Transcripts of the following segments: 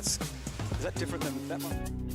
is that different than that one?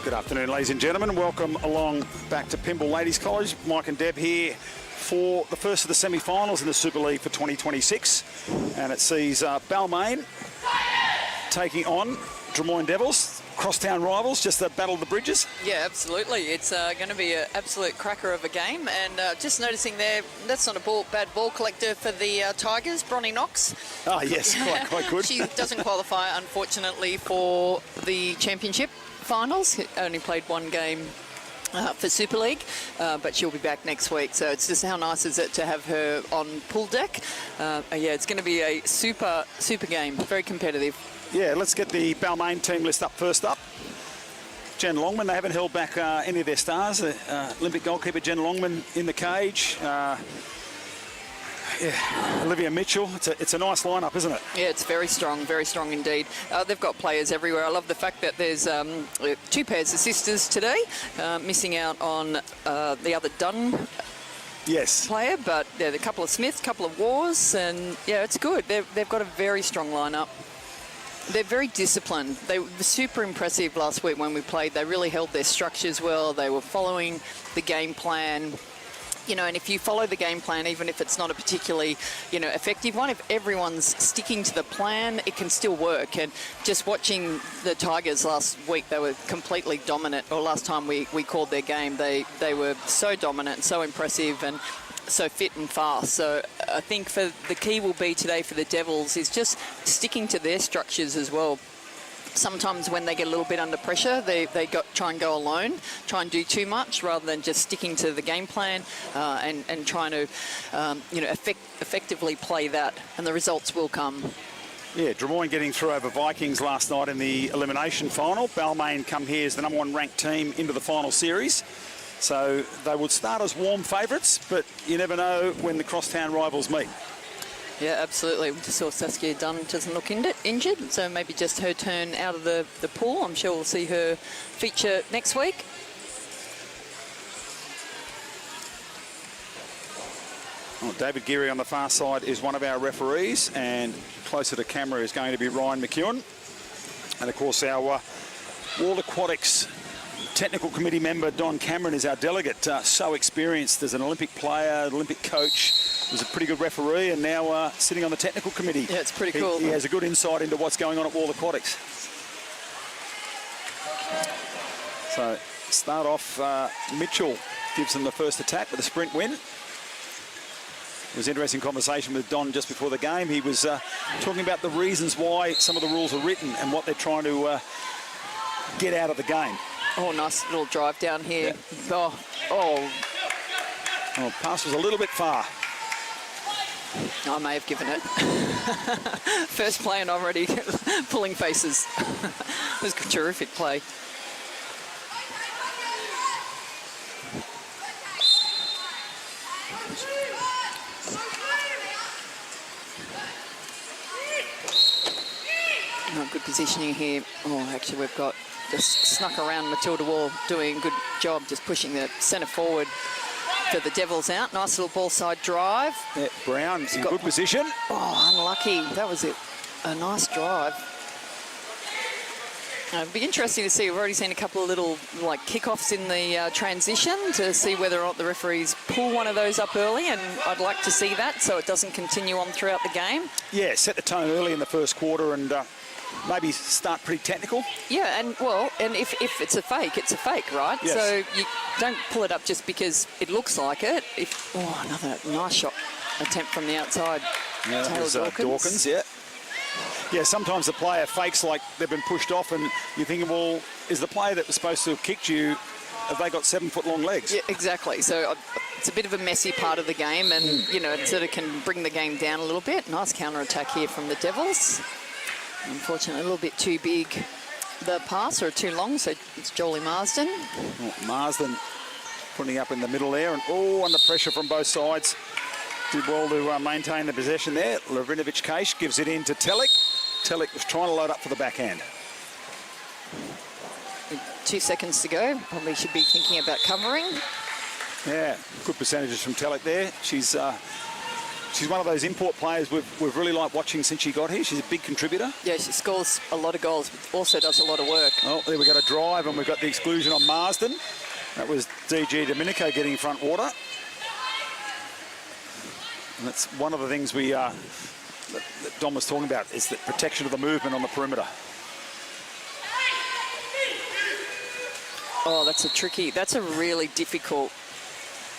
Good afternoon, ladies and gentlemen. Welcome along back to Pymble Ladies College. Mike and Deb here for the first of the semi-finals in the Super League for 2026. And it sees Balmain taking on Drummoyne Devils. Crosstown rivals, just the battle of the bridges. Yeah, absolutely. It's going to be an absolute cracker of a game. And just noticing there, that's not a bad ball collector for the Tigers, Bronnie Knox. Oh, yes, quite good. She doesn't qualify, unfortunately, for the championship finals. Only played one game for Super League, but she'll be back next week. So it's just how nice is it to have her on pool deck. Yeah, it's going to be a super game, very competitive. Yeah, let's get the Balmain team list up first up. Jen Longman, they haven't held back any of their stars. Olympic goalkeeper Jen Longman in the cage. Olivia Mitchell. It's a nice lineup, isn't it? Yeah, it's very strong indeed. They've got players everywhere. I love the fact that there's two pairs of sisters today, missing out on the other Dunn player, but yeah, a couple of Smiths, a couple of Wars, and yeah, it's good. They've got a very strong lineup. They're very disciplined. They were super impressive last week when we played. They really held their structures well. They were following the game plan. You know, and if you follow the game plan, even if it's not a particularly, effective one, if everyone's sticking to the plan, it can still work. And just watching the Tigers last week, they were completely dominant. Or last time we called their game, they were so dominant, so impressive, and so fit and fast. So I think the key will be today for the Devils is just sticking to their structures as well. Sometimes when they get a little bit under pressure, they try and go alone, try and do too much rather than just sticking to the game plan and trying to, effectively play that, and the results will come. Yeah, Drummoyne getting through over Vikings last night in the elimination final. Balmain come here as the #1 ranked team into the final series. So they would start as warm favourites, but you never know when the crosstown rivals meet. Yeah, absolutely. We just saw Saskia Dunn doesn't look injured, so maybe just her turn out of the pool. I'm sure we'll see her feature next week. Well, David Geary on the far side is one of our referees, and closer to camera is going to be Ryan McEwen. And of course, our World Aquatics Technical Committee member Don Cameron is our delegate. So experienced as an Olympic player, Olympic coach, was a pretty good referee, and now sitting on the technical committee. Yeah, it's pretty cool. He has a good insight into what's going on at World Aquatics. So start off, Mitchell gives them the first attack with a sprint win. It was an interesting conversation with Don just before the game. He was talking about the reasons why some of the rules are written and what they're trying to get out of the game. Oh, nice little drive down here. Yeah. Oh, pass was a little bit far. I may have given it. First play and already pulling faces. It was a terrific play. Oh, good positioning here. Oh, actually, we've got just snuck around Matilda Wall, doing a good job just pushing the centre forward for the Devils out. Nice little ball side drive. Yeah, Brown in good position. Oh, unlucky. That was a nice drive. It'd be interesting to see. We've already seen a couple of little kickoffs in the transition to see whether or not the referees pull one of those up early, and I'd like to see that so it doesn't continue on throughout the game. Yeah, set the tone early in the first quarter and maybe start pretty technical. Yeah, and if it's a fake, it's a fake, right? Yes. So you don't pull it up just because it looks like it. Another nice shot attempt from the outside. Yeah, that was Dawkins, yeah. Yeah, sometimes the player fakes like they've been pushed off, and you're thinking, well, is the player that was supposed to have kicked you, have they got 7-foot-long legs? Yeah, exactly. So it's a bit of a messy part of the game, and, it sort of can bring the game down a little bit. Nice counter-attack here from the Devils. Unfortunately, a little bit too big, the pass, or too long, so it's Jolie Marsden. Oh, Marsden putting up in the middle there, and under pressure from both sides. Did well to maintain the possession there. Lavrinovich-Kaish gives it in to Telek. Telek was trying to load up for the backhand. 2 seconds to go. Probably should be thinking about covering. Yeah, good percentages from Telek there. She's she's one of those import players we've really liked watching since she got here. She's a big contributor. Yeah, she scores a lot of goals, but also does a lot of work. Oh, there we got a drive, and we've got the exclusion on Marsden. That was DG Domenico getting front water. And that's one of the things that Dom was talking about, is the protection of the movement on the perimeter. Oh, that's a really difficult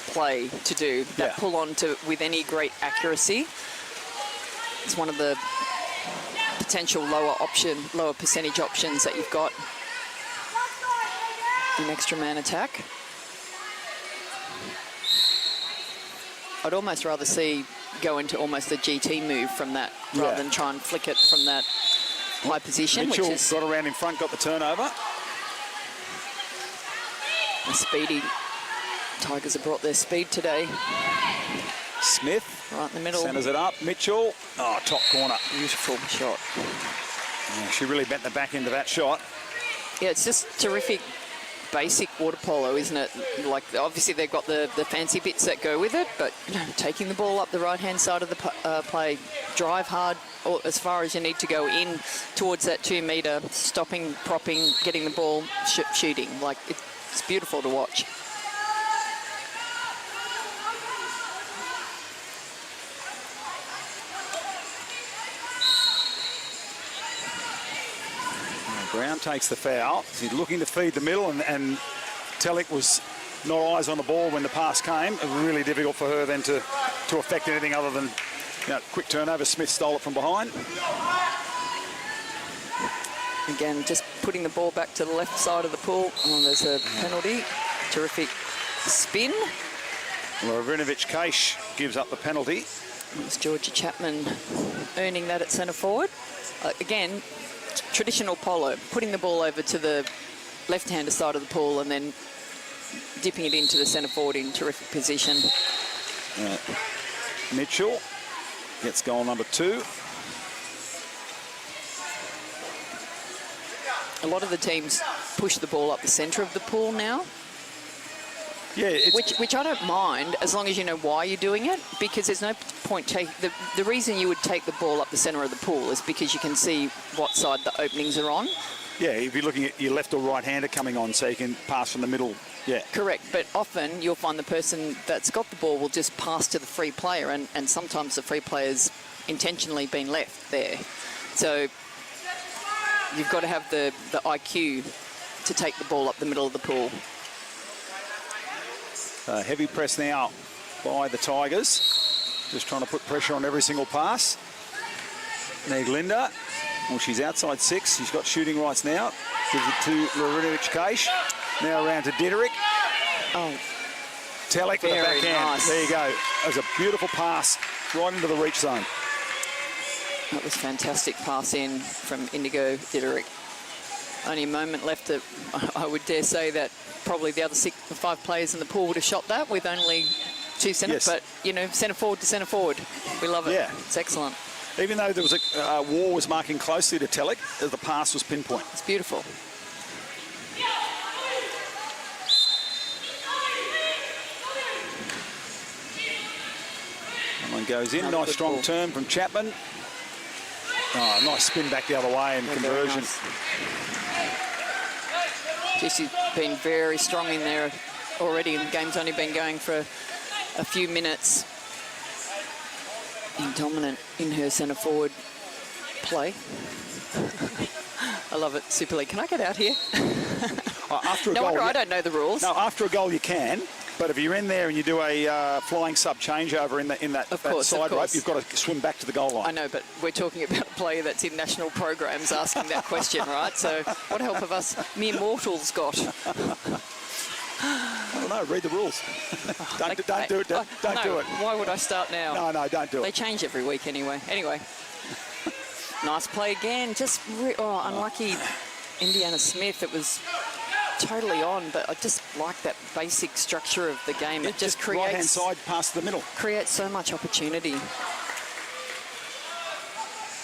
play to do. That pull on with any great accuracy. It's one of the potential lower percentage options that you've got in extra man attack. I'd almost rather see go into almost a GT move from that rather than try and flick it from that high position. Mitchell which is got around in front, got the turnover. a speedy. Tigers have brought their speed today. Smith. Right in the middle. Centres it up. Mitchell. Oh, top corner. Beautiful shot. Yeah, she really bent the back end of that shot. Yeah, it's just terrific basic water polo, isn't it? Like, obviously they've got the fancy bits that go with it, but taking the ball up the right-hand side of the play, drive hard or as far as you need to go in towards that 2 metre, stopping, propping, getting the ball, shooting. Like, it's beautiful to watch. Brown takes the foul. He's looking to feed the middle, and Telek was not eyes on the ball when the pass came. It was really difficult for her then to affect anything other than quick turnover. Smith stole it from behind. Again, just putting the ball back to the left side of the pool. Oh, there's a penalty. Terrific spin. Lovrinovich-Keish gives up the penalty. It's Georgia Chapman earning that at centre forward. Again, traditional polo, putting the ball over to the left-hander side of the pool and then dipping it into the centre forward in terrific position. Mitchell gets goal number 2. A lot of the teams push the ball up the centre of the pool now. Yeah, which I don't mind, as long as you know why you're doing it, because there's no point taking... The reason you would take the ball up the centre of the pool is because you can see what side the openings are on. Yeah, if you're looking at your left or right-hander coming on, so you can pass from the middle, yeah. Correct, but often you'll find the person that's got the ball will just pass to the free player, and sometimes the free player's intentionally been left there. So you've got to have the IQ to take the ball up the middle of the pool. Heavy press now by the Tigers. Just trying to put pressure on every single pass. Linda. Well, she's outside 6. She's got shooting rights now. Gives it to Lovrinovich-Keish. Now around to Diderik. Oh, Telek with the backhand. Nice. There you go. That was a beautiful pass right into the reach zone. That was fantastic pass in from Indigo Diderik. Only a moment left. I would dare say that probably the other 5 players in the pool would have shot that with only 2 centre. Yes. But, centre forward to centre forward. We love it. Yeah. It's excellent. Even though there was a War was marking closely to Telek, the pass was pinpoint. It's beautiful. That one goes in. Another nice good strong ball. turn from Chapman. Oh, nice spin back the other way and conversion. Nice. She's been very strong in there already, and the game's only been going for a few minutes. And dominant in her centre forward play. I love it. Super League. Can I get out here? After a No goal, wonder I don't know the rules. No, after a goal you can, but if you're in there and you do a flying sub changeover in that side rope, you've got to swim back to the goal line. I know, but we're talking about a player that's in national programs asking that question, right? So what help have us mere mortals got? I don't know, read the rules. don't do it. Don't do it. Why would I start now? No, don't do it. They change every week anyway. Anyway. Nice play again. Just unlucky Indiana Smith. It was totally on, but I just like that basic structure of the game. It just creates... Right-hand side, past the middle. Creates so much opportunity.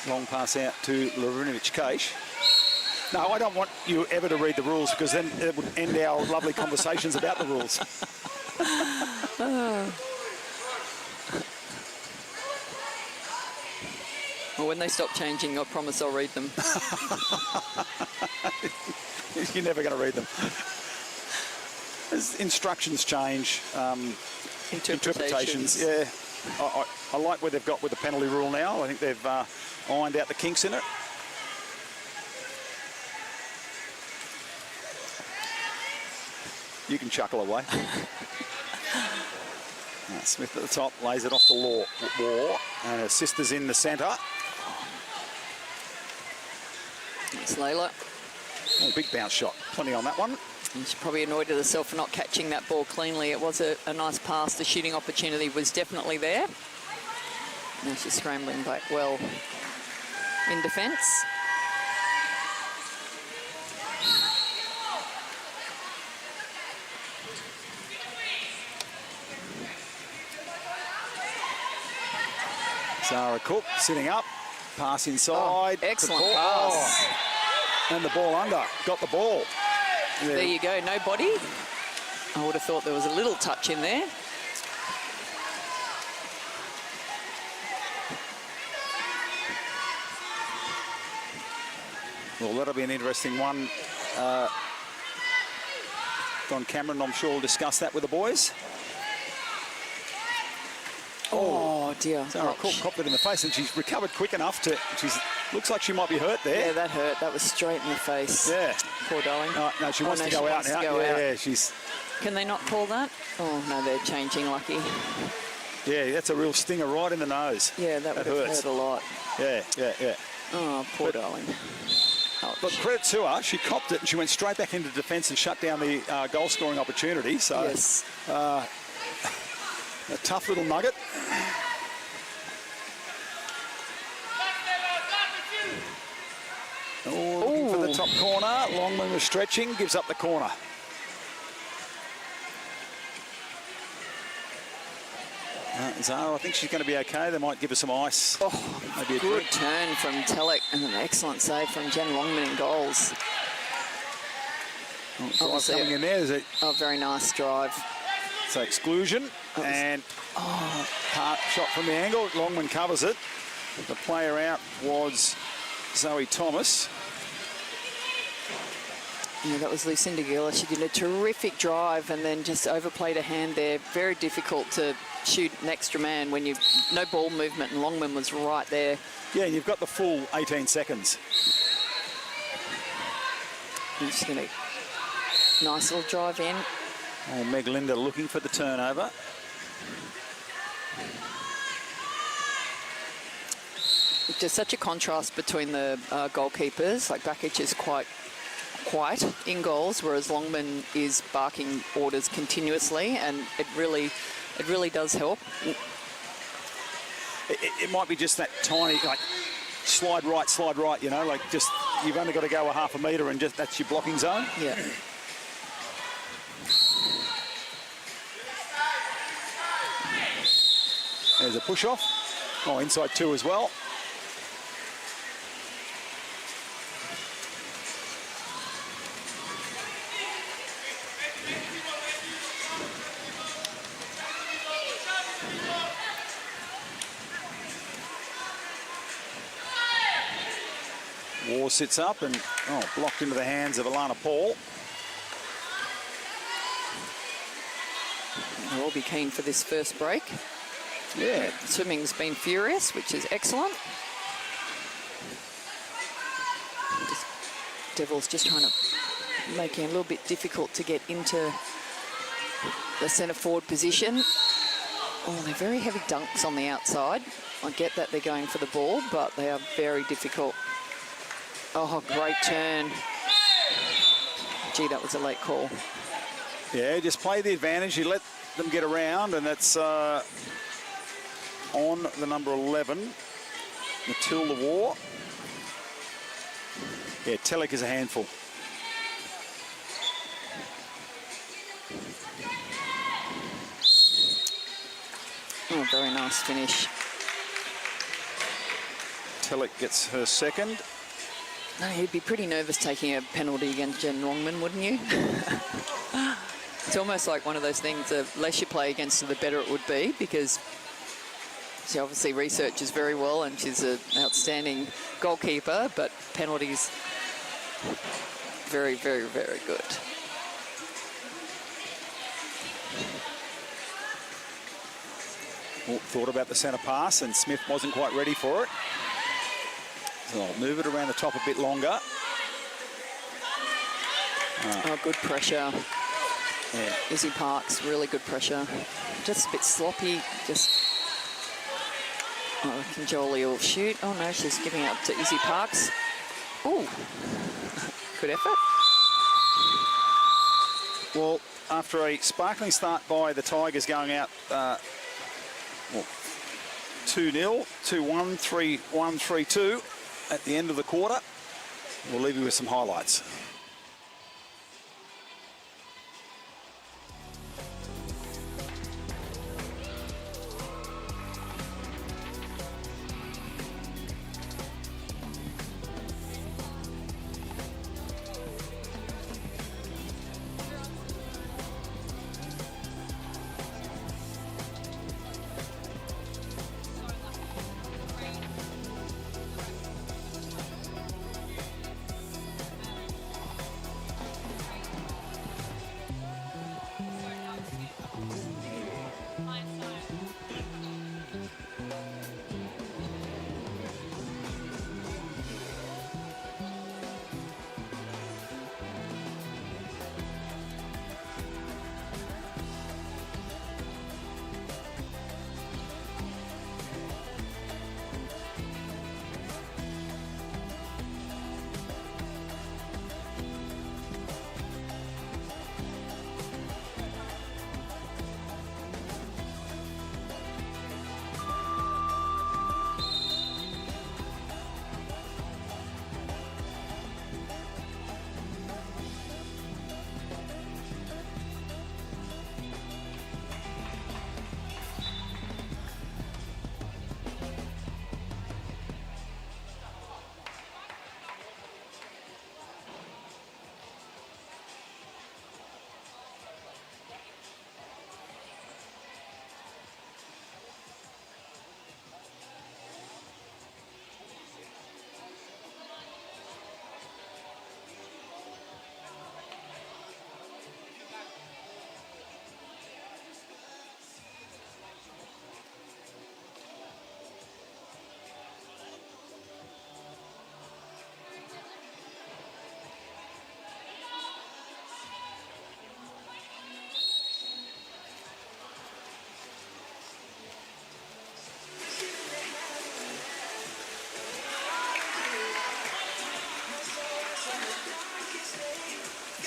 Long pass out to Lovrinovich-Keish. No, I don't want you ever to read the rules, because then it would end our lovely conversations about the rules. Well, when they stop changing, I promise I'll read them. You're never going to read them. As instructions change, interpretations. Yeah, I like where they've got with the penalty rule now. I think they've ironed out the kinks in it. You can chuckle away. Smith at the top, lays it off to War, and her sister's in the centre. It's Layla. Oh, big bounce shot, plenty on that one. And she's probably annoyed at herself for not catching that ball cleanly. It was a nice pass. The shooting opportunity was definitely there. Now she's scrambling back well in defence. Zara Cook sitting up, pass inside. Oh, excellent pass. Oh, and the ball under, got the ball. There you go, no body. I would have thought there was a little touch in there. Well, that'll be an interesting one. Don Cameron, I'm sure, will discuss that with the boys. Oh, dear. Zara Cook copped it in the face, and she's recovered quick enough to... looks like she might be hurt there. Yeah, that hurt. That was straight in the face. Yeah. Poor darling. No, she wants to go out now. Yeah, she's... Can they not call that? Oh, no, they're changing, Lucky. Yeah, that's a real stinger right in the nose. Yeah, that would have hurt a lot. Yeah. Oh, poor darling. But credit to her, she copped it and she went straight back into defence and shut down the goal-scoring opportunity. So, yes. A tough little nugget. Looking for the top corner. Longman was stretching, gives up the corner. Zara, I think she's going to be okay. They might give her some ice. Oh, maybe a good turn from Telek and an excellent save from Jen Longman in goals. Coming in there. Is it? Oh, very nice drive. So exclusion and shot from the angle. Longman covers it. The player out was Zoe Thomas. Yeah, that was Lucinda Giller. She did a terrific drive and then just overplayed a hand there. Very difficult to shoot an extra man when you no ball movement, and Longman was right there. Yeah, and you've got the full 18 seconds. And she's going to nice little drive in. Oh, Meg Linda looking for the turnover. Just such a contrast between the goalkeepers. Like Bakic is quite quiet in goals, whereas Longman is barking orders continuously, and it really does help. It might be just that tiny, like, slide right, you know, like just, you've only got to go a half a metre and just, that's your blocking zone. Yeah. There's a push off. Oh, inside two as well. War sits up and blocked into the hands of Alana Paul. They'll all be keen for this first break. Yeah. Swimming's been furious, which is excellent. Devils just trying to make it a little bit difficult to get into the centre forward position. Oh, they're very heavy dunks on the outside. I get that they're going for the ball, but they are very difficult. Oh, great turn. Gee, that was a late call. Yeah, just play the advantage. You let them get around, and that's on the number 11, Matilda War. Yeah, Telek is a handful. Oh, very nice finish. Telek gets her second. No, you'd be pretty nervous taking a penalty against Jen Longman, wouldn't you? It's almost like one of those things, the less you play against her, the better it would be, because She obviously researches very well, and she's an outstanding goalkeeper, but penalties, very, very, very good. Well, thought about the centre pass, and Smith wasn't quite ready for it. So I'll move it around the top a bit longer. Oh, good pressure. Yeah. Izzy Parks, really good pressure. Just a bit sloppy, just... Oh, I reckon Jolie will shoot. Oh, no, she's giving up to Izzy Parks. Ooh, good effort. Well, after a sparkling start by the Tigers going out 2-0, 2-1, 3-1, 3-2 at the end of the quarter, we'll leave you with some highlights.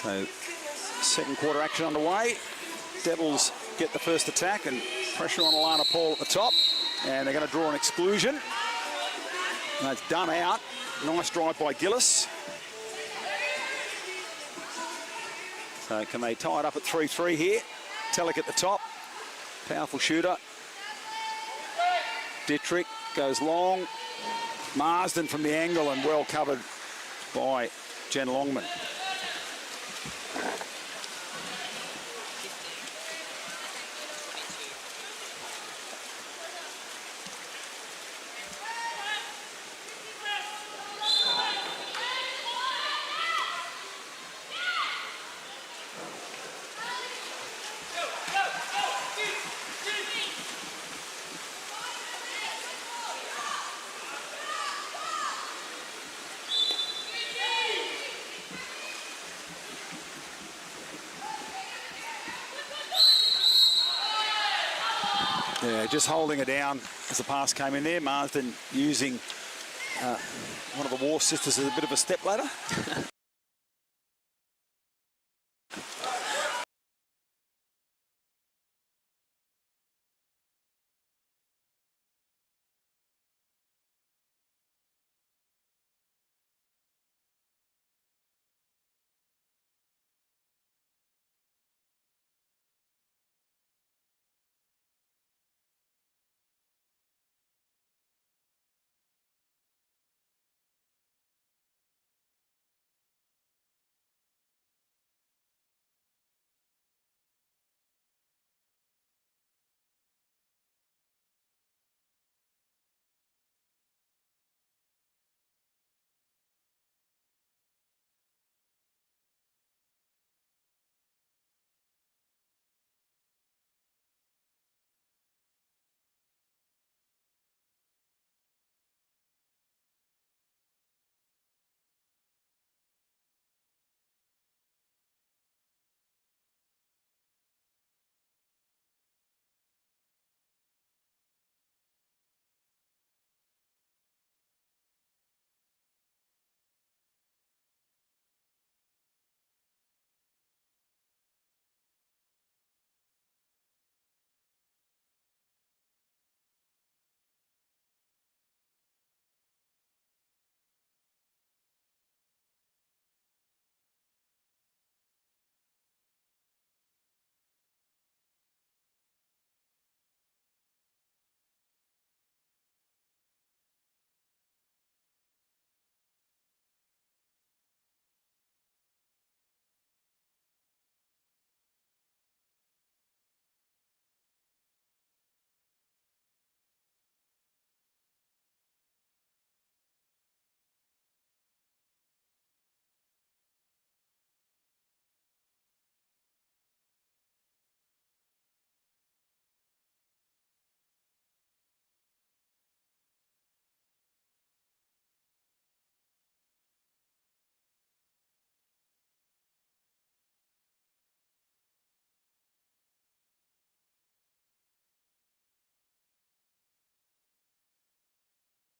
So, second quarter action underway. Devils get the first attack and pressure on Alana Paul at the top. And they're going to draw an exclusion. And that's done out. Nice drive by Gillis. So can they tie it up at 3-3 here? Telek at the top. Powerful shooter. Dietrich goes long. Marsden from the angle and well covered by Jen Longman. Yeah, just holding her down as the pass came in there. Marsden using one of the War sisters as a bit of a stepladder.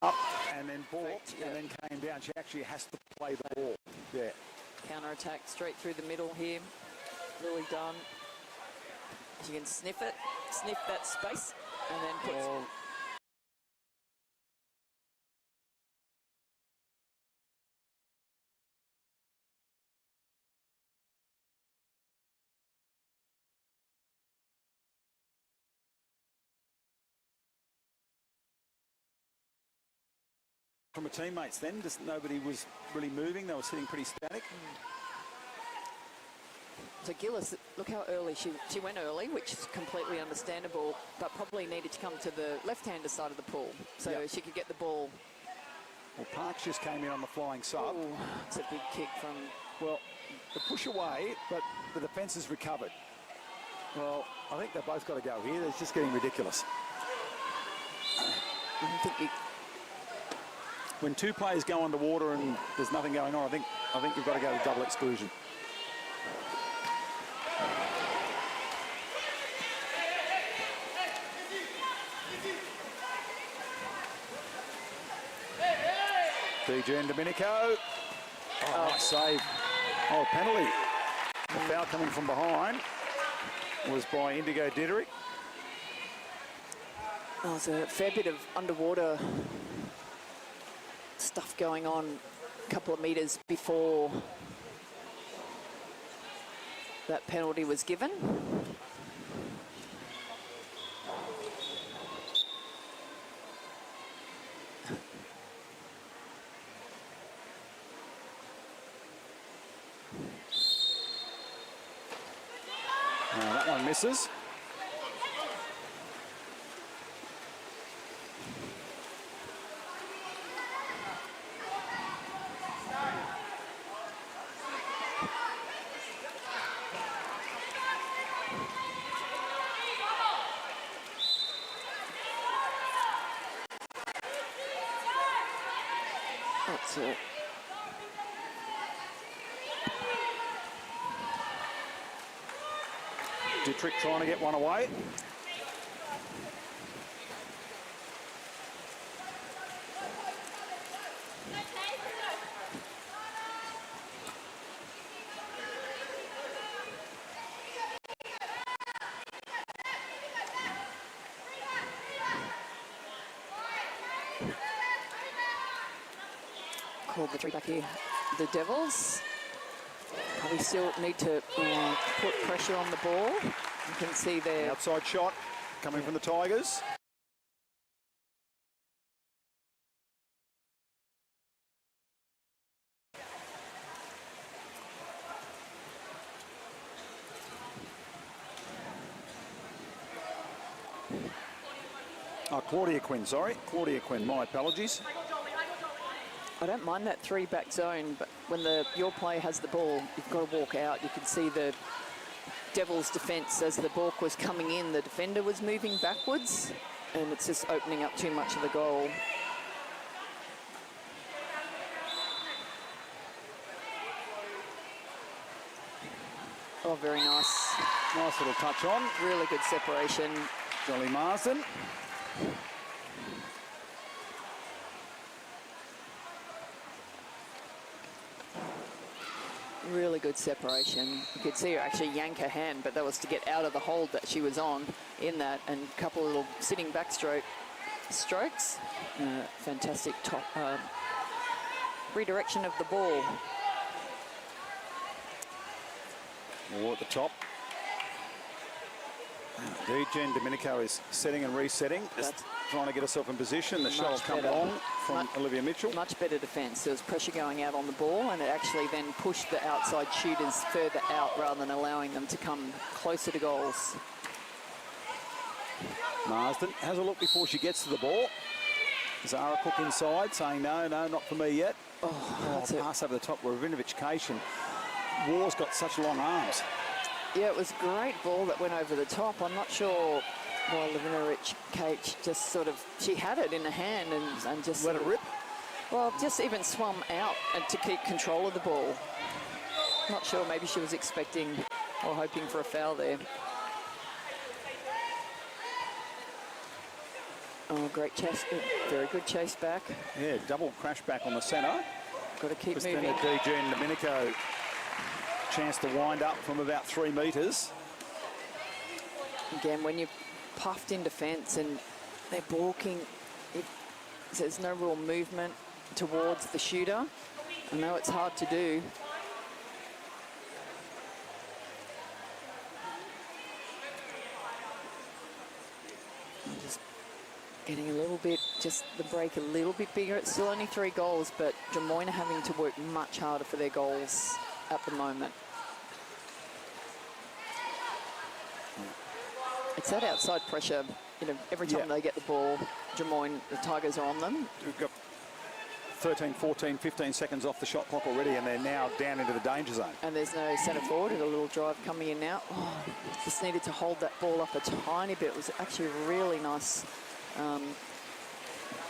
up and then balked Perfect, yeah. and then came down. She actually has to play the ball. Yeah. Counter-attack straight through the middle here. Lily Dunn. She can sniff that space, and then puts... From her teammates then, just nobody was really moving. They were sitting pretty static. So Gillis, look how early she went early, which is completely understandable, but probably needed to come to the left-hander side of the pool so she could get the ball. Well, Parks just came in on the flying sub. Oh, it's a big kick from... Well, the push away, but the defence has recovered. Well, I think they've both got to go here. It's just getting ridiculous. I don't think you... When two players go underwater and there's nothing going on, I think you've got to go to double exclusion. DJ and Domenico. Oh, nice save. Oh, penalty. The foul coming from behind was by Indigo Diderick. Oh, there's a fair bit of underwater stuff going on a couple of metres before that penalty was given. That one misses. That's it. Dietrich trying to get one away. Called the three back here. The Devils probably still need to put pressure on the ball. You can see there. Outside shot coming from the Tigers. Oh, Claudia Quinn, sorry. Claudia Quinn, my apologies. I don't mind that three-back zone, but when your player has the ball, you've got to walk out. You can see the Devils' defence as the balk was coming in. The defender was moving backwards, and it's just opening up too much of the goal. Oh, very nice. Nice little touch on. Really good separation. Jolly Marsden. Really good separation. You could see her actually yank her hand, but that was to get out of the hold that she was on in that, and a couple of little sitting backstroke strokes. Fantastic top redirection of the ball. At the top. DJ Domenico is setting and resetting, just trying to get herself in position. The shot come long from Olivia Mitchell. Much better defence. There was pressure going out on the ball, and it actually then pushed the outside shooters further out rather than allowing them to come closer to goals. Marsden has a look before she gets to the ball. Zara Cook inside saying, no, not for me yet. Pass over the top. Ravinovich Cation. War's got such long arms. Yeah, it was a great ball that went over the top. I'm not sure why Ravinovich Cation just sort of, she had it in the hand and just let it rip. Well, just even swum out and to keep control of the ball. Not sure, maybe she was expecting or hoping for a foul there. Oh, great chase. Very good chase back. Yeah, double crash back on the centre. Got to keep Christina moving. DG and Domenico, chance to wind up from about 3 metres. Again, when you're puffed in defence and they're balking, there's no real movement towards the shooter. I know it's hard to do. I'm just getting a little bit, just the break a little bit bigger. It's still only 3 goals, but Drummoyne are having to work much harder for their goals at the moment. It's that outside pressure. You know, every time they get the ball, Drummoyne, the Tigers are on them. We've got 13, 14, 15 seconds off the shot clock already, and they're now down into the danger zone. And there's no centre forward. A little drive coming in now. Oh, just needed to hold that ball up a tiny bit. It was actually a really nice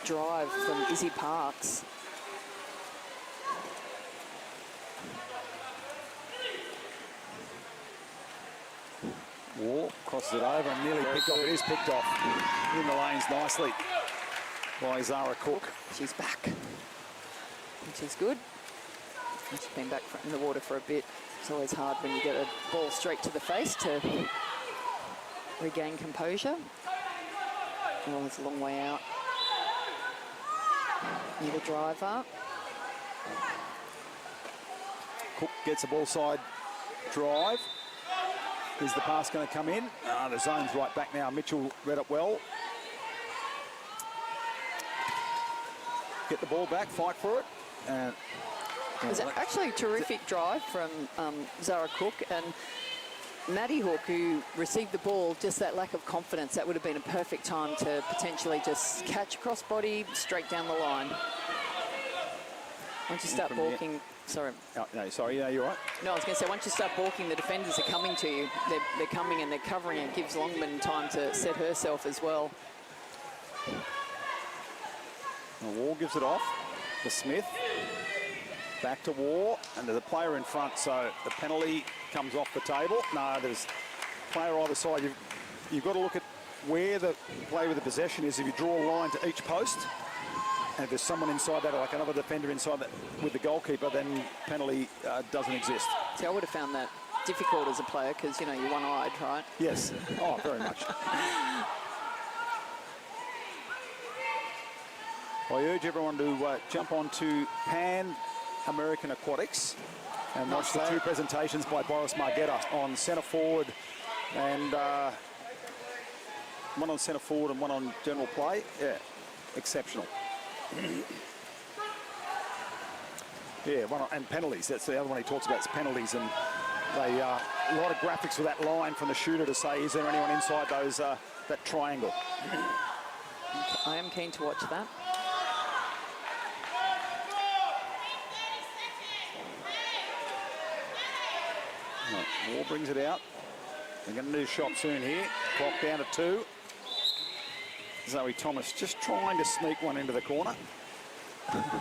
drive from Izzy Parks. War crosses it over and nearly picked off. It is picked off in the lanes nicely by Zara Cook. She's back, which is good. She's been back in the water for a bit. It's always hard when you get a ball straight to the face to regain composure. Oh, it's a long way out. Need a driver. Cook gets a ball side drive. Is the pass going to come in? The zone's right back now. Mitchell read it well. Get the ball back, fight for it. And it was actually a terrific drive from Zara Cook and Maddie Hook, who received the ball, just that lack of confidence. That would have been a perfect time to potentially just catch crossbody straight down the line. Once you start balking, sorry. Oh, no, sorry, yeah, you're right. No, I was going to say, once you start balking, the defenders are coming to you. They're coming and they're covering. It gives Longman time to set herself as well. The War gives it off to Smith. Back to War, and there's a player in front, so the penalty comes off the table. No, there's a player either side. You've got to look at where the player with the possession is. If you draw a line to each post, and if there's someone inside that, like another defender inside that with the goalkeeper, then penalty doesn't exist. See, I would have found that difficult as a player because, you know, you're one-eyed, right? Yes. Oh, very much. I urge everyone to jump onto Pan American Aquatics and watch the 2 presentations by Boris Margetta on centre forward and one on centre forward and one on general play. Yeah, exceptional. Yeah, and penalties. That's the other one he talks about, is penalties, and they a lot of graphics with that line from the shooter to say, is there anyone inside those that triangle? I am keen to watch that. Moore brings it out. They're going to do a shot soon here. Clock down to 2. Zoe Thomas just trying to sneak one into the corner.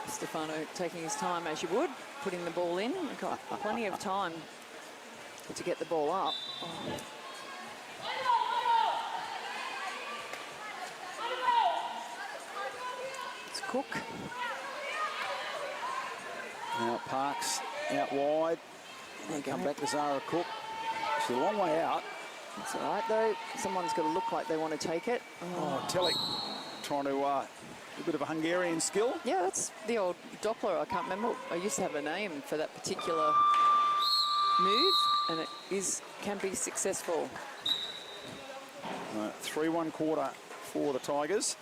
Stefano taking his time, as you would, putting the ball in. We've got plenty of time to get the ball up. Oh. It's Cook. Now Parks out wide. They come back to Zara Cook. She's a long way out. That's all right, though. Someone's got to look like they want to take it. Oh, Telly trying to a bit of a Hungarian skill. Yeah, that's the old Doppler. I can't remember. I used to have a name for that particular move, and it can be successful. 3-1 quarter for the Tigers.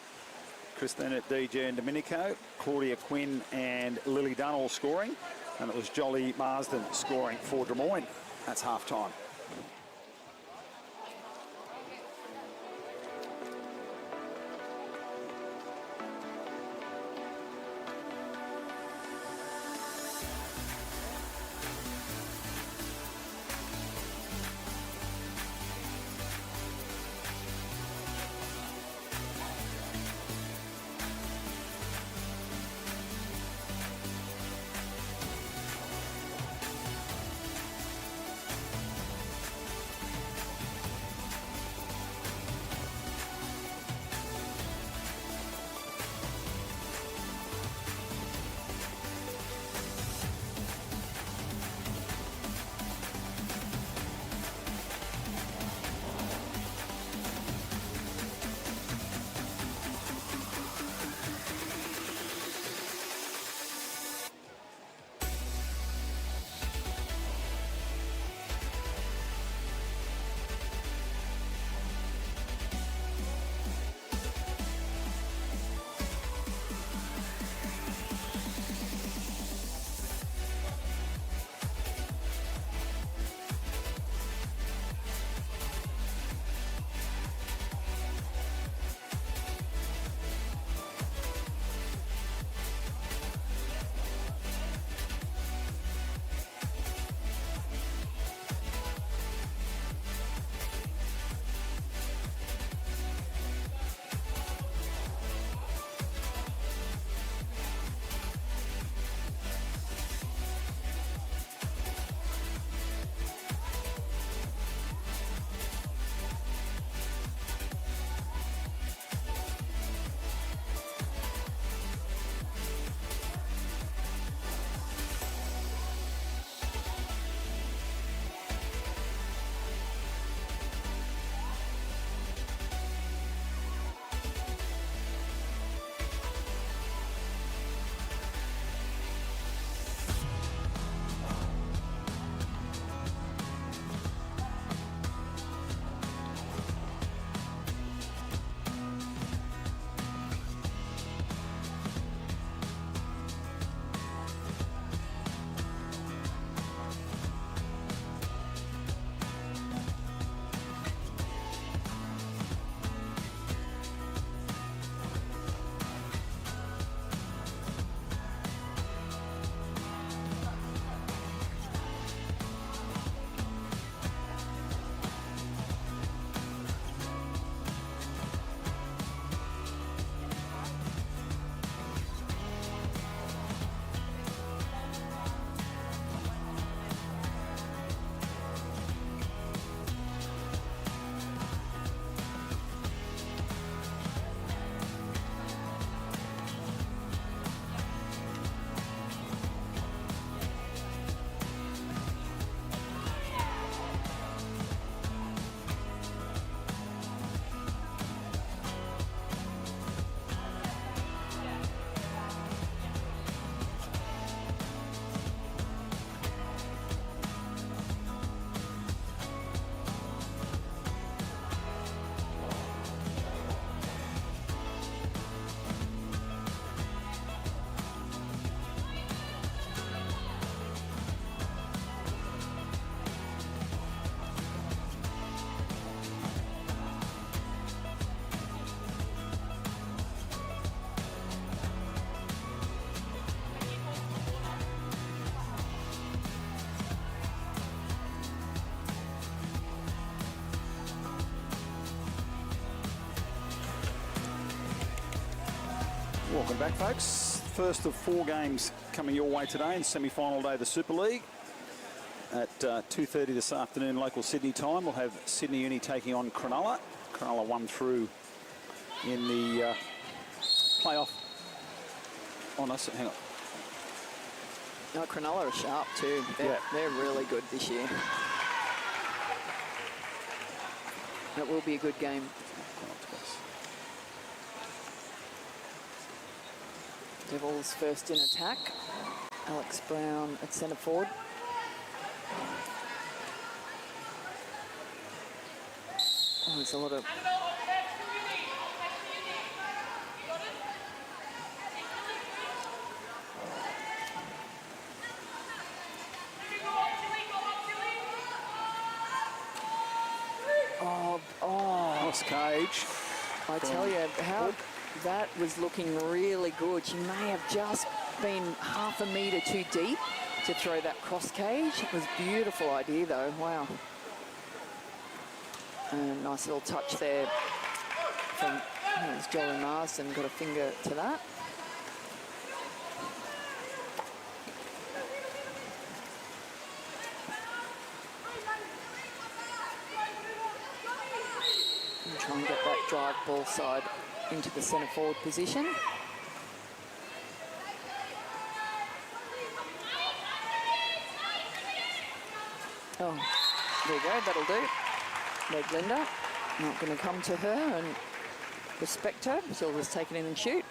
Christina DJ and Domenico, Claudia Quinn and Lily Dunn all scoring. And it was Jolly Marsden scoring for Drummoyne. That's half-time. Welcome back, folks. First of 4 games coming your way today in semi-final day of the Super League. At 2:30 this afternoon, local Sydney time, we'll have Sydney Uni taking on Cronulla. Cronulla won through in the playoff. Oh, no, hang on. No, Cronulla are sharp too. They're really good this year. It will be a good game. Devils first in attack. Alex Brown at centre forward. Oh, there's a lot of... Cross cage. I tell you, how that was looking really good. She may have just been half a metre too deep to throw that cross cage. It was a beautiful idea, though. Wow. And nice little touch there from, I think it was Jolie Marsden, got a finger to that. And try and get that drive ball side into the centre forward position. Oh, there you go, that'll do. Meg Linda, not going to come to her and respect her. Silver's taken in and shoot.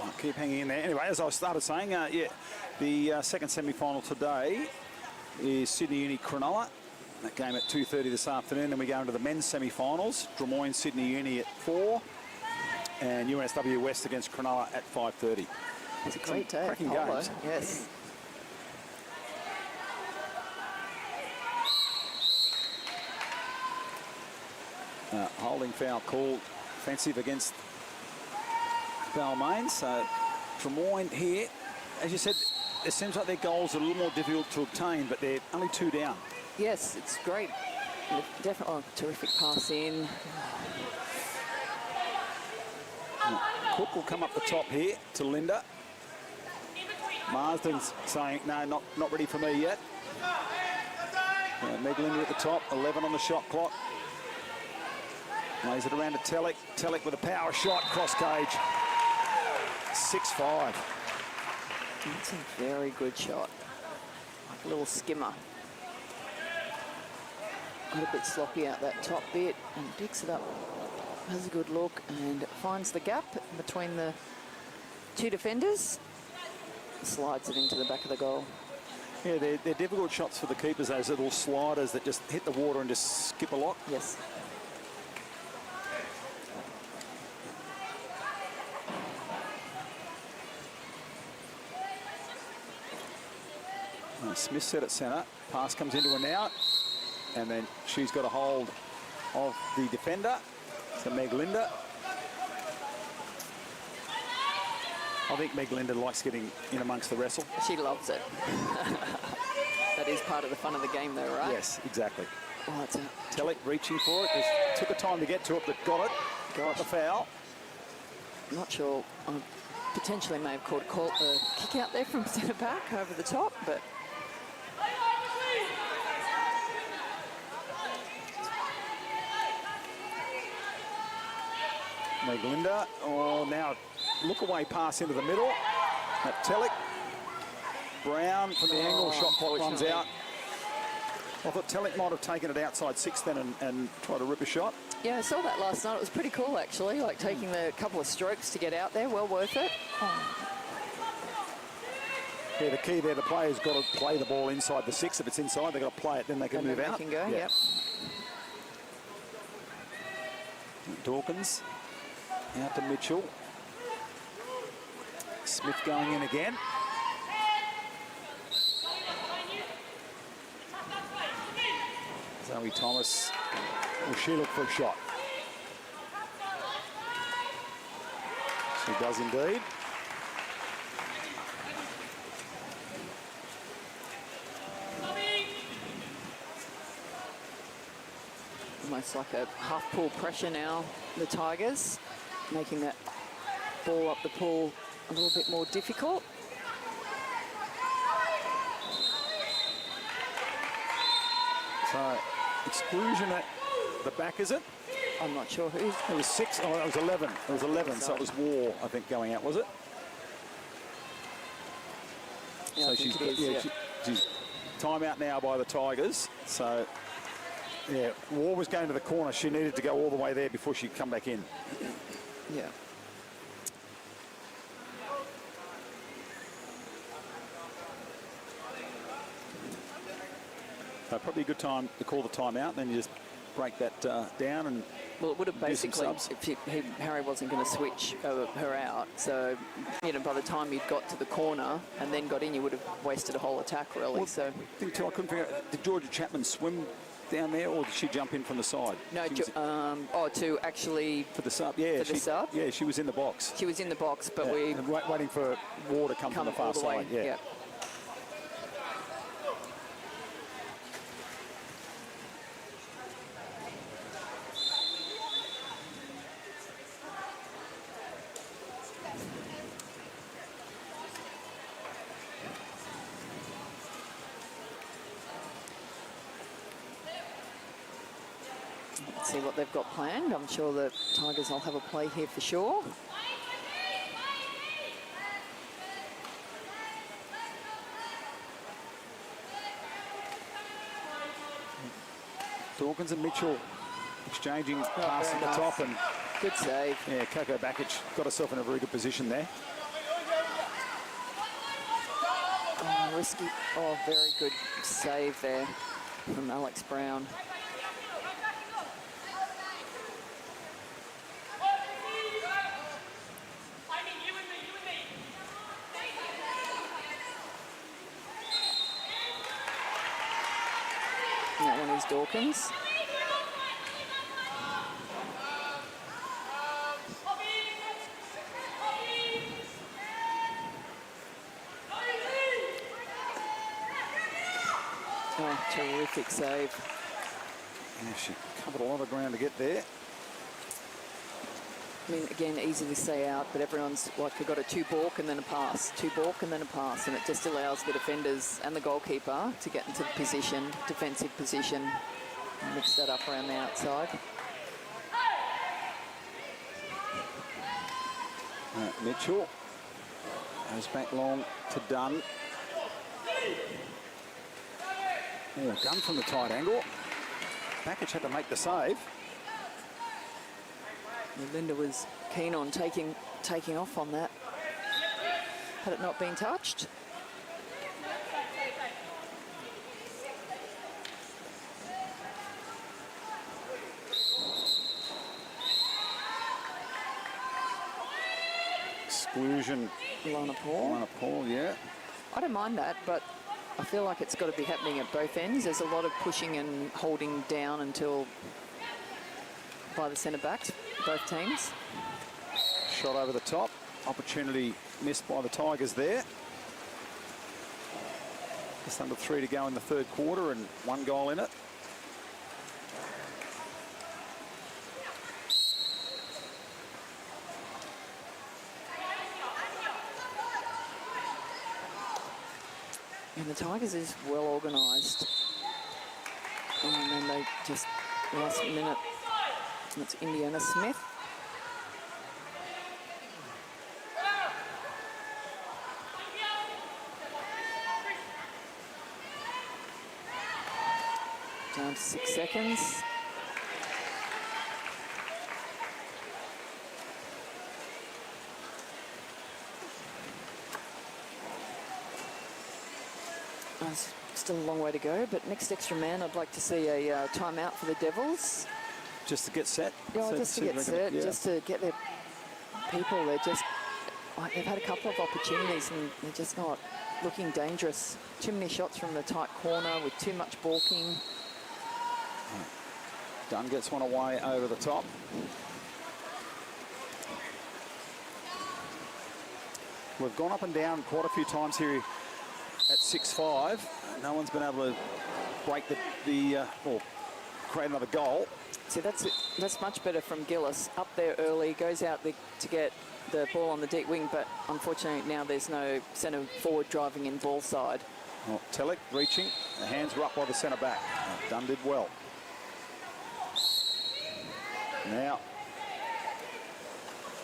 I'll keep hanging in there. Anyway, as I started saying, the second semi-final today is Sydney Uni Cronulla. That game at 2:30 this afternoon. Then we go into the men's semi-finals. Drummoyne Sydney Uni at 4, and UNSW West against Cronulla at 5:30. It's a great day. Cracking games. Yes. Holding foul called offensive against Balmain. So Drummoyne here, as you said, it seems like their goals are a little more difficult to obtain, but they're only 2 down. Yes, it's great. Definitely terrific pass in. Cook will come up the top here to Linda. Marsden's saying, no, not ready for me yet. Meg Linda at the top, 11 on the shot clock. Lays it around to Telek. Telek with a power shot, cross cage. 6-5. That's a very good shot. Like a little skimmer. Got a bit sloppy out that top bit and picks it up. Has a good look and finds the gap between the 2 defenders. Slides it into the back of the goal. Yeah, they're difficult shots for the keepers, those little sliders that just hit the water and just skip a lot. Yes. Smith set at centre. Pass comes into her now. And then she's got a hold of the defender. So Meg Linda. I think Meg Linda likes getting in amongst the wrestle. She loves it. That is part of the fun of the game though, right? Yes, exactly. Oh, it's a... Telek reaching for it. Just took her time to get to it, but got it. Got the foul. Not sure. I potentially may have caught a kick out there from centre back over the top, but... Meg Linda. Oh, now look away pass into the middle. At Telek. Brown from the angle. Shot clock runs out. I thought Telek might have taken it outside 6 then and tried to rip a shot. Yeah, I saw that last night. It was pretty cool, actually, like taking the couple of strokes to get out there. Well worth it. Yeah, the key there, the player's got to play the ball inside the 6. If it's inside, they've got to play it, then they can move out. They can go, yep. Dawkins out to Mitchell. Smith going in again. Zoe Thomas, will she look for a shot? She does indeed. almost like a half-pull pressure now, the Tigers, making that ball up the pool a little bit more difficult. So, exclusion at the back, is it? I'm not sure who. It was 6. Oh, it was 11. It was 11, so it was War, I think, going out, was it? Yeah, so I think it is, yeah. She's timeout now by the Tigers. So, yeah, War was going to the corner. She needed to go all the way there before she'd come back in. Yeah. So probably a good time to call the timeout, then you just break that down and well, it would have basically, subs. if Harry wasn't going to switch her out, so, you know, by the time you'd got to the corner and then got in, you would have wasted a whole attack, really. Well, so I think too, I couldn't figure out, did Georgia Chapman swim down there, or did she jump in from the side? No, to actually... For the sub, yeah. For the sub? Yeah, she was in the box. She was in the box, but we... And waiting for War to come from the far side, yeah. Let's see what they've got planned. I'm sure the Tigers will have a play here for sure. Dawkins and Mitchell exchanging pass at the top, and good save. Yeah, Coco Bakic got herself in a very good position there. Oh, risky. Oh, very good save there from Alex Brown. That one is Dawkins. Oh, terrific save. Yeah, she covered a lot of ground to get there. I mean, again, easy to say out, but everyone's like they've got a 2 balk and then a pass, 2 balk and then a pass, and it just allows the defenders and the goalkeeper to get into the position, defensive position, and mix that up around the outside. Mitchell goes back long to Dunn. Oh, Dunn from the tight angle. Bakic had to make the save. Linda was keen on taking off on that. Had it not been touched. Exclusion. Lana Paul, yeah. I don't mind that, but I feel like it's got to be happening at both ends. There's a lot of pushing and holding down until by the centre backs, both teams. Shot over the top. Opportunity missed by the Tigers there. Just under 3 to go in the third quarter and 1 goal in it. And the Tigers is well organised. And then they just, last minute, that's Indiana Smith. Down to 6 seconds. Still a long way to go, but next extra man, I'd like to see a timeout for the Devils. Just to get set? Yeah, just to get set, just to get their people. They're just, they've had a couple of opportunities and they're just not looking dangerous. Too many shots from the tight corner with too much balking. Dunn gets one away over the top. We've gone up and down quite a few times here at 6-5. No one's been able to break or create another goal. See, that's much better from Gillis. Up there early, goes out to get the ball on the deep wing, but unfortunately now there's no centre forward driving in ball side. Well, Telek reaching. The hands were up by the centre back. Dunn did well. Now,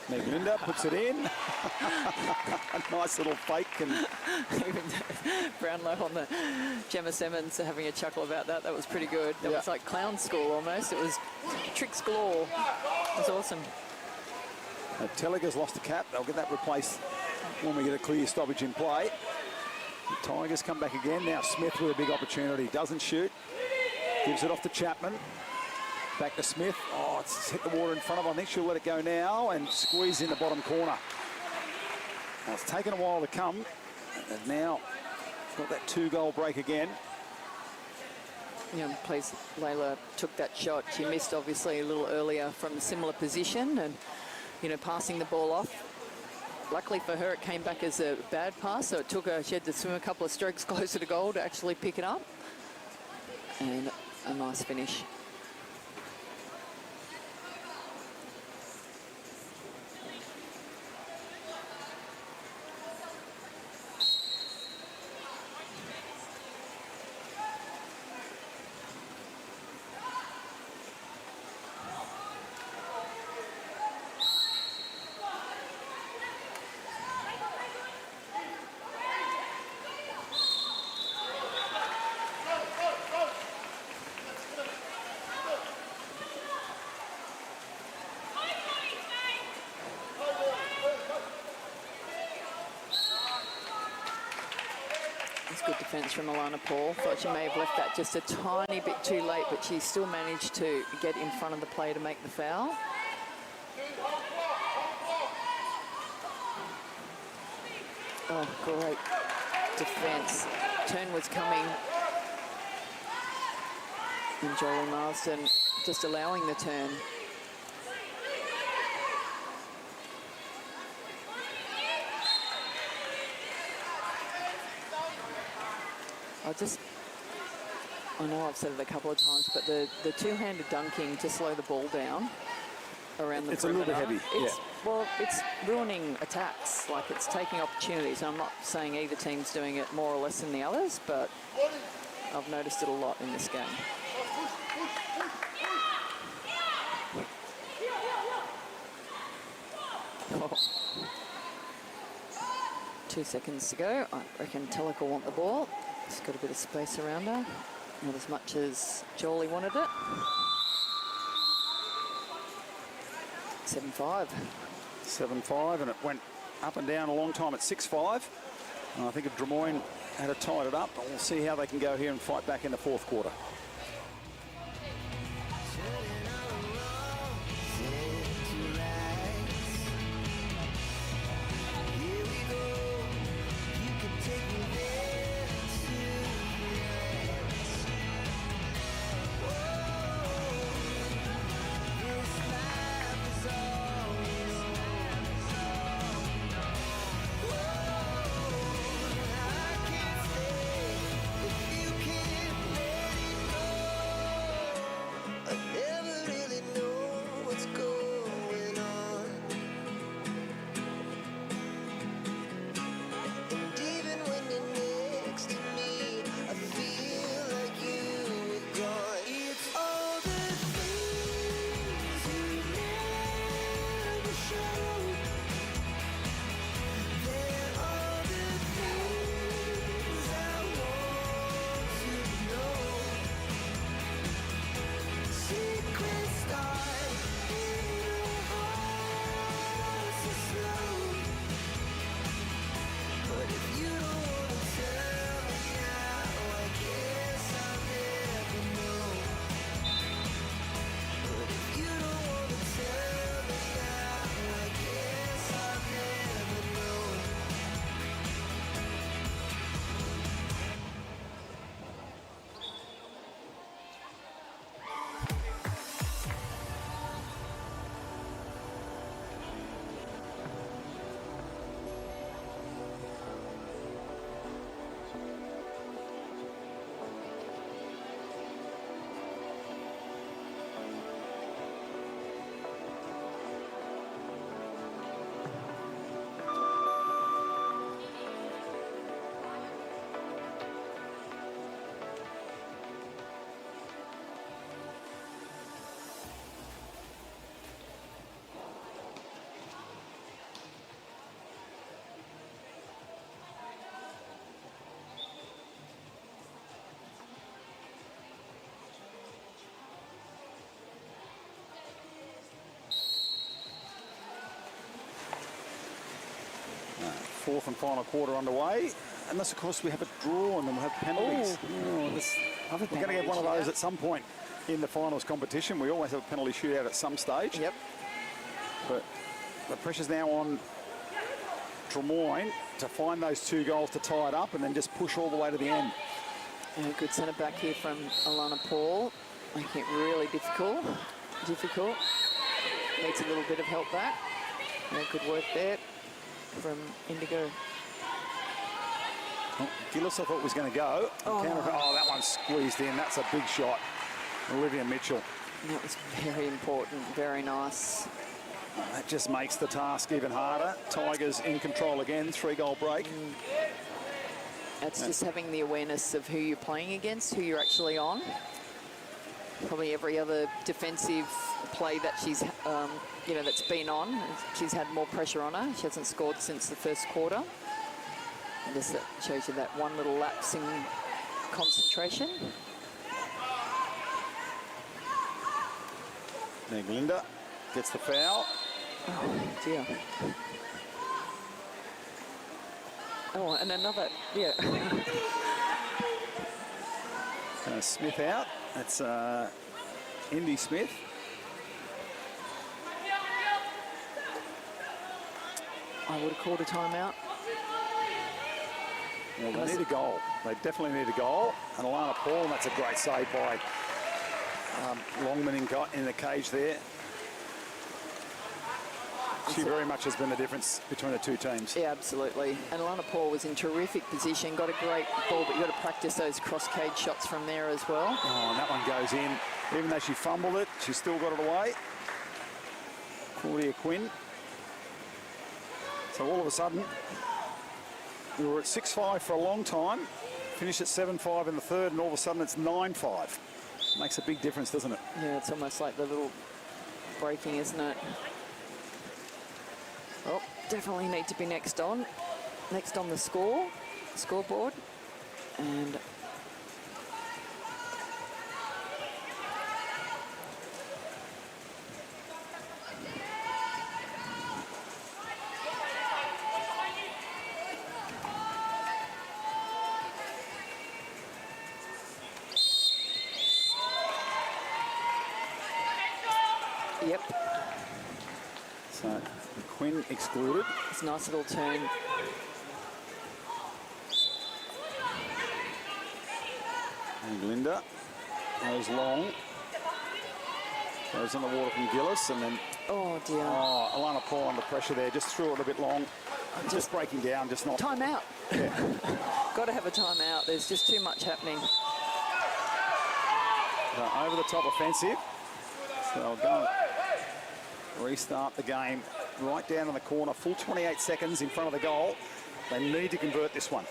Meg Linda puts it in. A nice little fake. And even Brownlow on the Gemma Simmons having a chuckle about that. That was pretty good. That was like clown school almost. It was tricks galore. It was awesome. Telek has lost the cap. They'll get that replaced when we get a clear stoppage in play. The Tigers come back again. Now Smith with a big opportunity. Doesn't shoot. Gives it off to Chapman. Back to Smith. Oh, it's hit the water in front of her. I think she'll let it go now and squeeze in the bottom corner. Well, it's taken a while to come. And now got that 2-goal break again. Yeah, please, Layla took that shot. She missed obviously a little earlier from a similar position and, you know, passing the ball off. Luckily for her, it came back as a bad pass, so it took her, she had to swim a couple of strokes closer to goal to actually pick it up. And a nice finish. Good defence from Alana Paul. Thought she may have left that just a tiny bit too late, but she still managed to get in front of the player to make the foul. Oh, great defence. Turn was coming. And Jolie Marsden just allowing the turn. I know I've said it a couple of times, but the two-handed dunking to slow the ball down around the perimeter. It's a little bit heavy, Well, it's ruining attacks, like it's taking opportunities. I'm not saying either team's doing it more or less than the others, but I've noticed it a lot in this game. Oh. 2 seconds to go. I reckon Telek will want the ball. She's got a bit of space around her. Not as much as Jolie wanted it. 7-5. 7-5, and it went up and down a long time at 6-5. And I think if Drummoyne had tied it up, we'll see how they can go here and fight back in the fourth quarter. fourth and final quarter underway. Unless, of course, we have a draw and then we'll have penalties. We're going to get one of those at some point in the finals competition. We always have a penalty shootout at some stage. Yep. But the pressure's now on Drummoyne to find those 2 goals to tie it up and then just push all the way to the end. And a good centre back here from Alana Paul, making it really difficult. Needs a little bit of help back. Yeah, good work there from Indigo. Gillis, I thought was going to go. That one squeezed in. That's a big shot. Olivia Mitchell. That was very important, very nice. That just makes the task even harder. Tigers in control again, 3-goal break. It's just having the awareness of who you're playing against, who you're actually on. Probably every other defensive play that she's, that's been on, she's had more pressure on her. She hasn't scored since the first quarter. And this shows you that one little lapse in concentration. Meg Linda gets the foul. Oh, dear. Oh, and another, Smith out. That's Indy Smith. I would have called a timeout. Well, they need a goal. They definitely need a goal. And Alana Paul, and that's a great save by Longman in the cage there. She very much has been the difference between the two teams. Yeah, absolutely. And Alana Paul was in terrific position, got a great ball, but you've got to practice those cross-cage shots from there as well. Oh, and that one goes in. Even though she fumbled it, she still got it away. Claudia Quinn. So all of a sudden, we were at 6-5 for a long time, finished at 7-5 in the third, and all of a sudden it's 9-5. Makes a big difference, doesn't it? Yeah, it's almost like the little breaking, isn't it? Oh, definitely need to be next on the scoreboard. And yep. So Quinn excluded. It's a nice little turn. And Linda goes long. Goes in the water from Gillis, and then Oh dear. Oh, Alana Paul under pressure there. Just threw it a bit long. Just breaking down, just not. Timeout. Yeah. Got to have a timeout. There's just too much happening. Over the top offensive. So they'll go and restart the game right down in the corner. Full 28 seconds in front of the goal. They need to convert this one.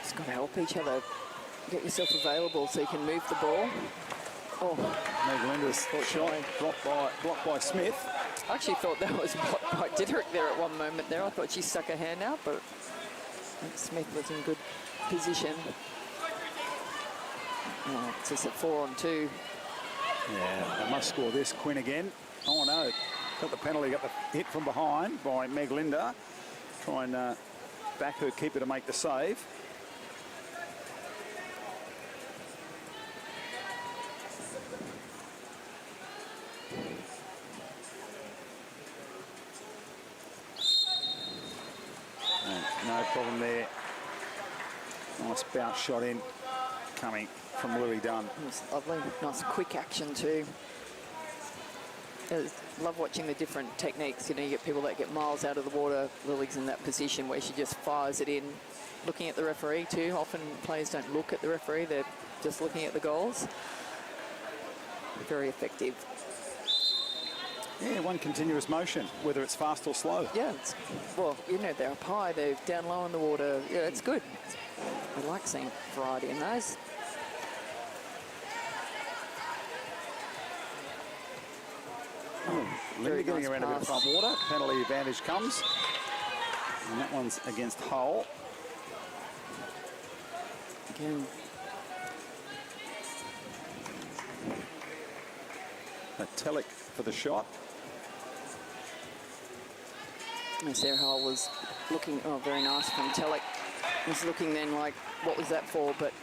Just got to help each other. Get yourself available so you can move the ball. Oh, Meg Linda's shot blocked by Smith. I actually thought that was blocked by Diderick there at one moment there. I thought she stuck her hand out, but Smith was in good position. Oh, it's just at 4-on-2. Yeah, they must score this. Quinn again. Oh no, got the penalty, got the hit from behind by Meg Linda. Try and back her keeper to make the save. No problem there. Nice bounce shot in, coming from Louis Dunn. It's lovely, nice quick action too. I love watching the different techniques. You know, you get people that get miles out of the water. Lily's in that position where she just fires it in, looking at the referee too. Often players don't look at the referee, they're just looking at the goals. Very effective. Yeah, one continuous motion, whether it's fast or slow. Yeah, well, you know, they're up high, they're down low in the water. Yeah, it's good. I like seeing variety in those. Linda getting nice around a bit of pass. front water. Penalty advantage comes. And that one's against Hull. Again. Telek for the shot. And Sarah Hull was looking, oh, very nice from Telek. Was looking then like, what was that for? But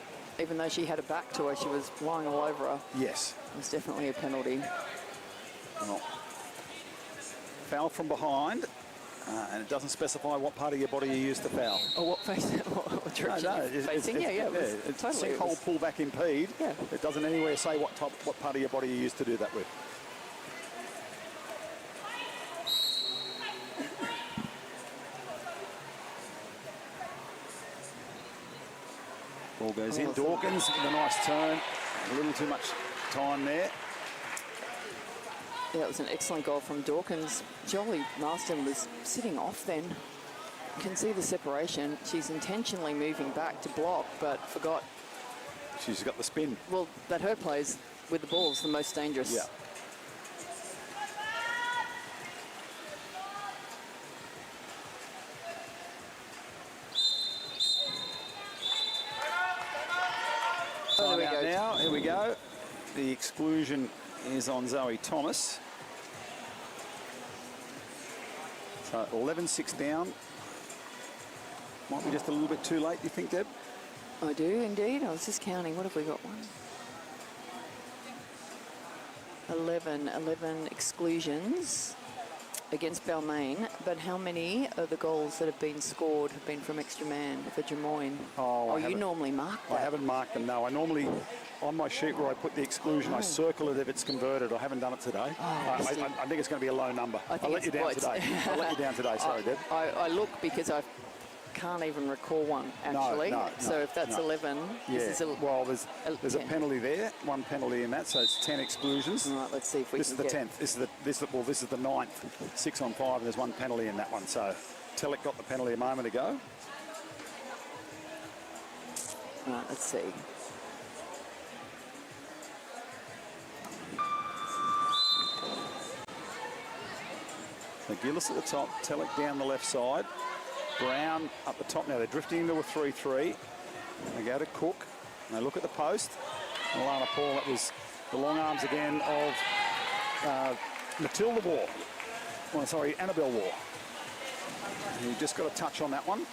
even though she had her back to her, she was lying all over her. Yes. It was definitely a penalty. Well, foul from behind, and it doesn't specify what part of your body you use to foul. Oh, what face? What direction? No, facing? It's totally. sinkhole, pull back, impede. Yeah. It doesn't anywhere say what part of your body you use to do that with. Ball goes in. Dawkins with a nice turn. A little too much time there. Yeah, it was an excellent goal from Dawkins. Jolly Marston was sitting off then. You can see the separation. She's intentionally moving back to block, but forgot. She's got the spin. Well, that her plays with the ball is the most dangerous. Yeah. Oh, there we go. Now, here we go. The exclusion is on Zoe Thomas. So 11-6 down. Might be just a little bit too late, you think, Deb? I do indeed. I was just counting. What have we got? 11 exclusions against Balmain. But how many of the goals that have been scored have been from extra man for Drummoyne? Oh, you normally mark that. I haven't marked them, no. I normally, on my sheet where I put the exclusion, I circle it if it's converted. I haven't done it today. I think it's going to be a low number. I'll let you down today. I'll let you down today. Sorry, Deb. I look because I can't even recall one, actually. No, so if that's 11, this is well, there's a penalty there, one penalty in that, so it's 10 exclusions. All right, let's see if we This is the 10th. This is the 9th. 6 on 5, and there's one penalty in that one. So Telek got the penalty a moment ago. All right, let's see. So Gillis at the top, Telek down the left side. Brown up the top now. They're drifting into a 3-3. They go to Cook. And they look at the post. Alana Paul, that was the long arms again of Matilda War. Oh, sorry, Annabelle War. He just got a touch on that one.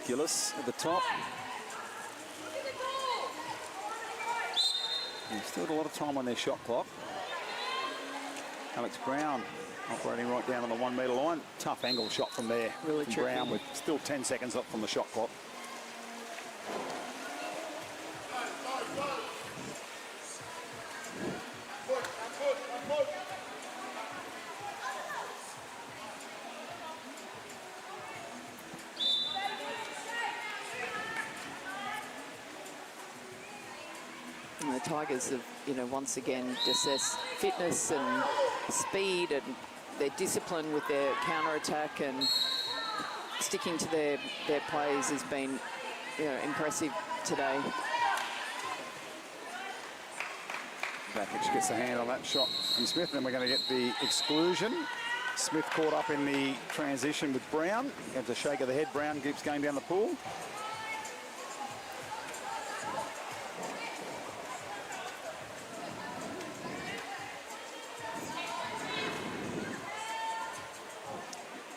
Gillis at the top. They've still got a lot of time on their shot clock. Alex Brown operating right down on the 1 metre line. Tough angle shot from there. Really tricky. Brown with still 10 seconds up from the shot clock. And the Tigers have, once again assessed fitness and speed and their discipline with their counter-attack, and sticking to their plays has been, impressive today. Bakic gets a hand on that shot from Smith, and then we're going to get the exclusion. Smith caught up in the transition with Brown. Gives a shake of the head. Brown keeps going down the pool.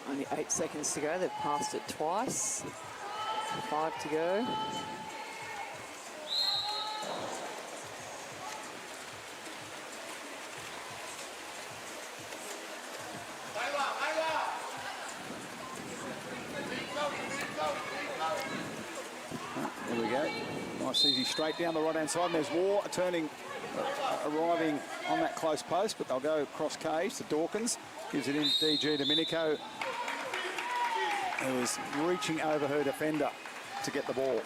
Only 8 seconds to go. They've passed it twice. 5 to go. There we go. Nice easy straight down the right-hand side. And there's War turning, arriving on that close post, but they'll go cross cage to Dawkins. Gives it in DG Domenico. who was reaching over her defender to get the ball.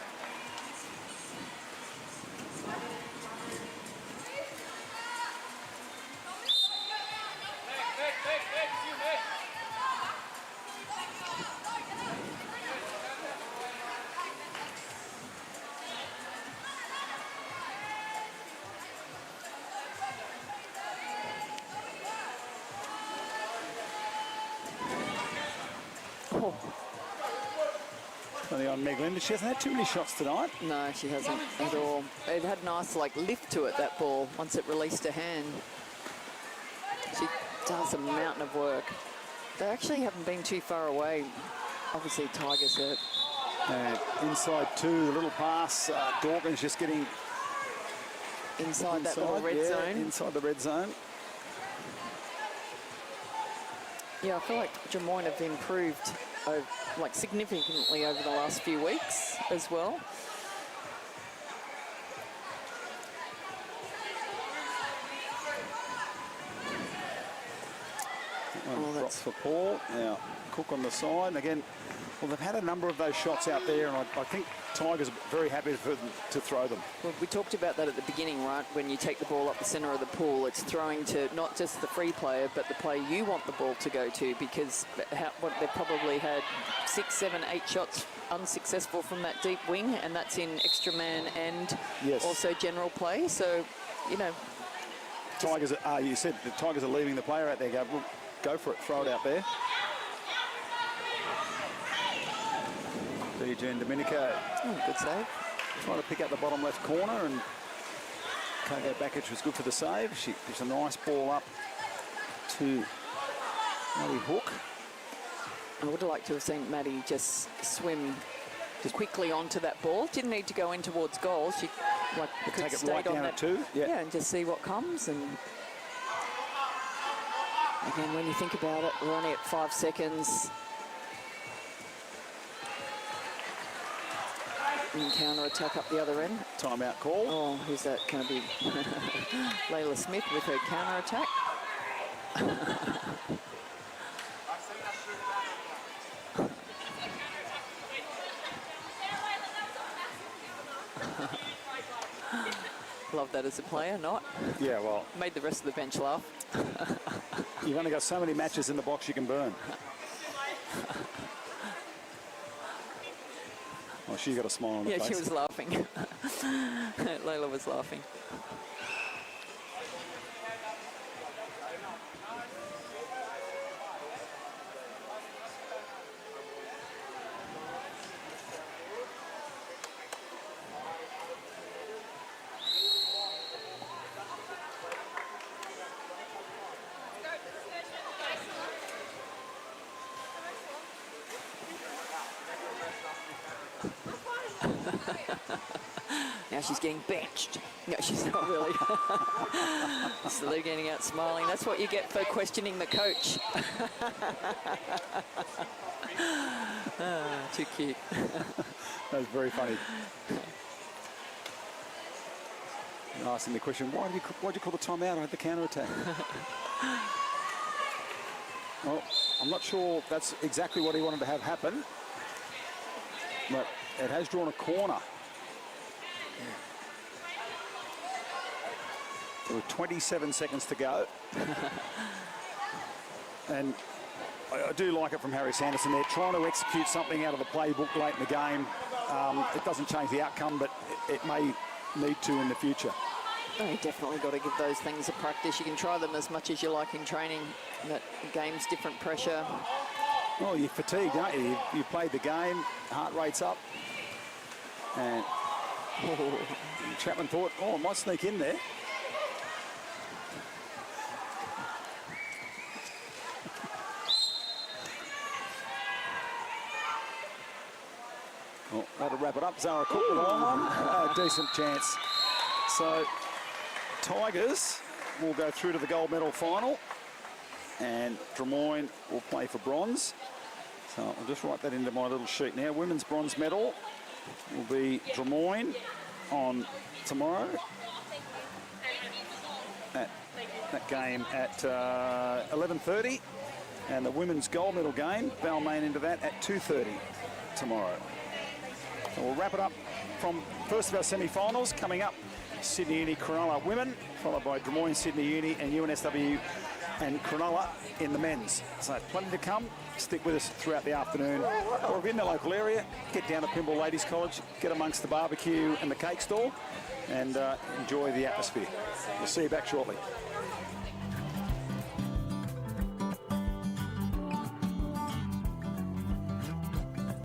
Only on Meg Lynn, but she hasn't had too many shots tonight. No, she hasn't at all. It had a nice lift to it, that ball, once it released her hand. She does a mountain of work. They actually haven't been too far away. Obviously, Tigers are... Inside two, the little pass. Dawkins just getting... Inside that little red zone. Inside the red zone. Yeah, I feel like Drummoyne have improved significantly over the last few weeks as well. That's for Paul. Now, Cook on the side. Again, well, they've had a number of those shots out there, and I think Tigers are very happy for them to throw them. Well, we talked about that at the beginning, right? When you take the ball up the centre of the pool, it's throwing to not just the free player, but the player you want the ball to go to, because they've probably had 6, 7, 8 shots unsuccessful from that deep wing, and that's in extra man and also general play. So, you know. Tigers, you said the Tigers are leaving the player out there. Go for it, throw it out there. DJ and Domenico. Oh, good save. Trying to pick out the bottom left corner, and Kogo Bakic was good for the save. She gives a nice ball up to Maddie Hook. I would have liked to have seen Maddie just swim quickly onto that ball. Didn't need to go in towards goal. She could take it stay right on down that, at 2. Yeah, and just see what comes. And again, when you think about it, we're only at 5 seconds. And counter-attack up the other end. Timeout call. Oh, who's that going to be? Layla Smith with her counter-attack. Love that as a player, not? Yeah, well. Made the rest of the bench laugh. You've only got so many matches in the box you can burn. Oh, she got a smile on her face. Yeah, she was laughing. Layla was laughing. Now she's getting benched. No, she's not really. So they're getting out smiling. That's what you get for questioning the coach. Too cute. That was very funny. Asking the question, why'd you call the timeout? I had the counter-attack. Well, I'm not sure that's exactly what he wanted to have happen, but it has drawn a corner. There were 27 seconds to go. And I do like it from Harry Sanderson. They're trying to execute something out of the playbook late in the game. It doesn't change the outcome, but it may need to in the future. Oh, you definitely got to give those things a practice. You can try them as much as you like in training. That game's different pressure. Well, you're fatigued, aren't you? You played the game, heart rate's up. And Chapman thought, oh, I might sneak in there. Well, that'll wrap it up. Zara Cook with a decent chance. So, Tigers will go through to the gold medal final, and Drummoyne will play for bronze. So I'll just write that into my little sheet now. Women's bronze medal will be Drummoyne on tomorrow. At that game at 11:30, And the women's gold medal game, Balmain into that at 2:30 tomorrow. And we'll wrap it up from first of our semi-finals. Coming up, Sydney Uni Cronulla women, followed by Drummoyne, Sydney Uni and UNSW and Cronulla in the men's. So plenty to come. Stick with us throughout the afternoon. Or if you're in the local area, get down to Pymble Ladies College, get amongst the barbecue and the cake stall, and enjoy the atmosphere. We'll see you back shortly.